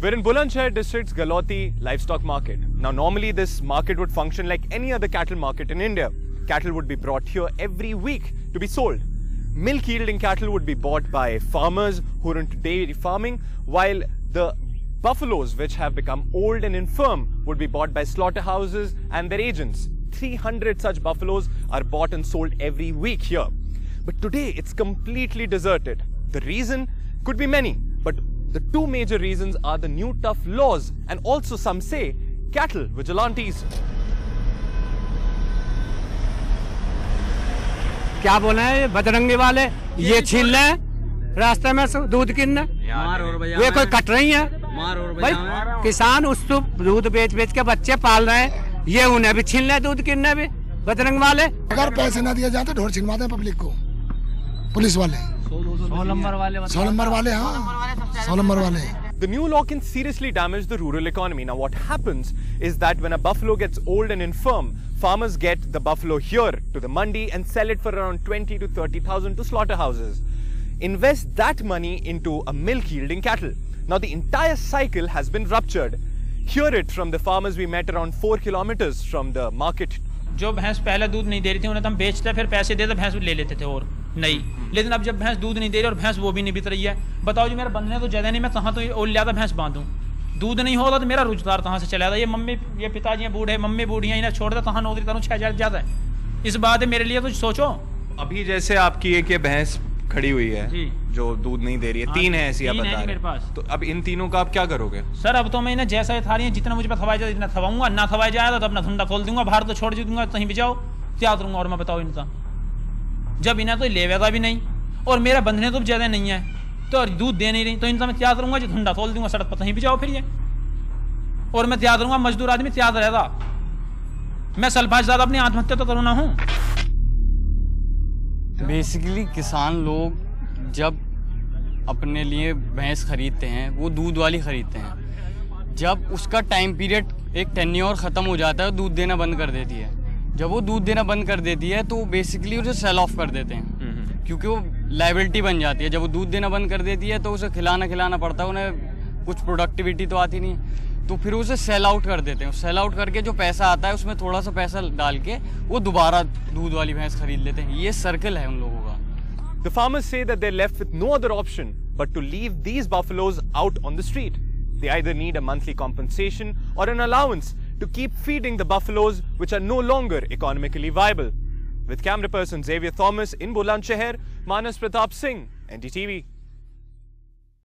We're in Bulandshahr district's Galoti livestock market. Now normally this market would function like any other cattle market in India. Cattle would be brought here every week to be sold. Milk yielding cattle would be bought by farmers who are into dairy farming, while the buffaloes which have become old and infirm would be bought by slaughterhouses and their agents. 300 such buffaloes are bought and sold every week here. But today it's completely deserted. The reason could be many, but the two major reasons are the new tough laws and also some say cattle vigilantes. क्या बोले हैं बजरंगी वाले ये छीन ले रास्ते में दूध किन्ने ये कोई कट रही है भाई किसान उस दूध बेच बेच के बच्चे पाल रहे हैं ये उन्हें भी छीन ले दूध किन्ने भी बजरंग वाले अगर पैसे ना दिए जाते ढोर छिनवाते हैं पब्लिक को पुलिस वाले 100 नंबर वाले हाँ 100 नंबर वाले. The new law can seriously damage the rural economy. Now what happens is that when a buffalo gets old and infirm, farmers get the buffalo here to the mandi and sell it for around 20 to 30,000 to slaughterhouses. Invest that money into a milk yielding cattle. Now the entire cycle has been ruptured. Hear it from the farmers we met around 4 kilometers from the market. जो भैंस पहले दूध नहीं दे रही थी उन्हें तो हम बेचते फिर पैसे देते भैंस ले लेते थे और नहीं, लेकिन अब जब भैंस दूध नहीं दे रही और भैंस वो भी नहीं बिक रही है, बताओ जी मेरा बंधने तो ज्यादा नहीं, मैं कहाँ तो और ज़्यादा भैंस बांधूं, दूध नहीं होगा तो मेरा रोजगार कहाँ से चला था. ये मम्मी ये पिताजी बूढ़े मम्मी बूढ़ी हैं, इन्हें छोड़ दे कहाँ नौकरी करूँ, 6,000 ज़्यादा है. इस बात है मेरे लिए तो सोचो. अभी जैसे आपकी एक ये भैंस खड़ी हुई है जो दूध नहीं दे रही है, 3 है ऐसी आप बता रहे हैं, तो अब इन तीनों का आप क्या करोगे? सर अब तो मैं इन्हें जैसा था रही है जितना मुझे थवाया जाए इतना थवाऊंगा, ना थवाया जाएगा तो अपना धंधा खोल दूंगा, बाहर तो छोड़ दूंगा, कहीं भी जाओ क्या करूंगा. और मैं बताओ इनका जब इन्हें तो लेवेगा भी नहीं और मेरा बंधने तो ज्यादा नहीं है तो दूध दे नहीं रही तो इनका मैं त्याग करूंगा, जो धंधा खोल दूंगा, सड़क पर कहीं भी जाओ फिर ये. और मैं त्याग करूंगा, मजदूर आदमी त्याग रहेगा, मैं सलफाज ज्यादा अपनी आत्महत्या तो करूँ ना हूँ. बेसिकली किसान लोग जब अपने लिए भैंस खरीदते हैं वो दूध वाली खरीदते हैं. जब उसका टाइम पीरियड एक टेन्योर ख़त्म हो जाता है दूध देना बंद कर देती है. जब वो दूध देना बंद कर देती है तो बेसिकली उसे सेल ऑफ कर देते हैं क्योंकि वो लाइबिलिटी बन जाती है. जब वो दूध देना बंद कर देती है तो उसे खिलाना पड़ता है, उन्हें कुछ प्रोडक्टिविटी तो आती नहीं, तो फिर उसे सेल आउट कर देते हैं. सेल आउट करके जो पैसा आता है उसमें थोड़ा सा पैसा डाल के वो दोबारा दूध वाली भैंस खरीद लेते हैं. ये सर्कल है उन लोगों का. The farmers say that they're left with no other option but to leave these buffaloes out on the street. They either need a monthly compensation or an allowance to keep feeding the buffaloes which are no longer economically viable. With camera person Xavier Thomas in Bulandshahr, Manas Pratap Singh, NDTV.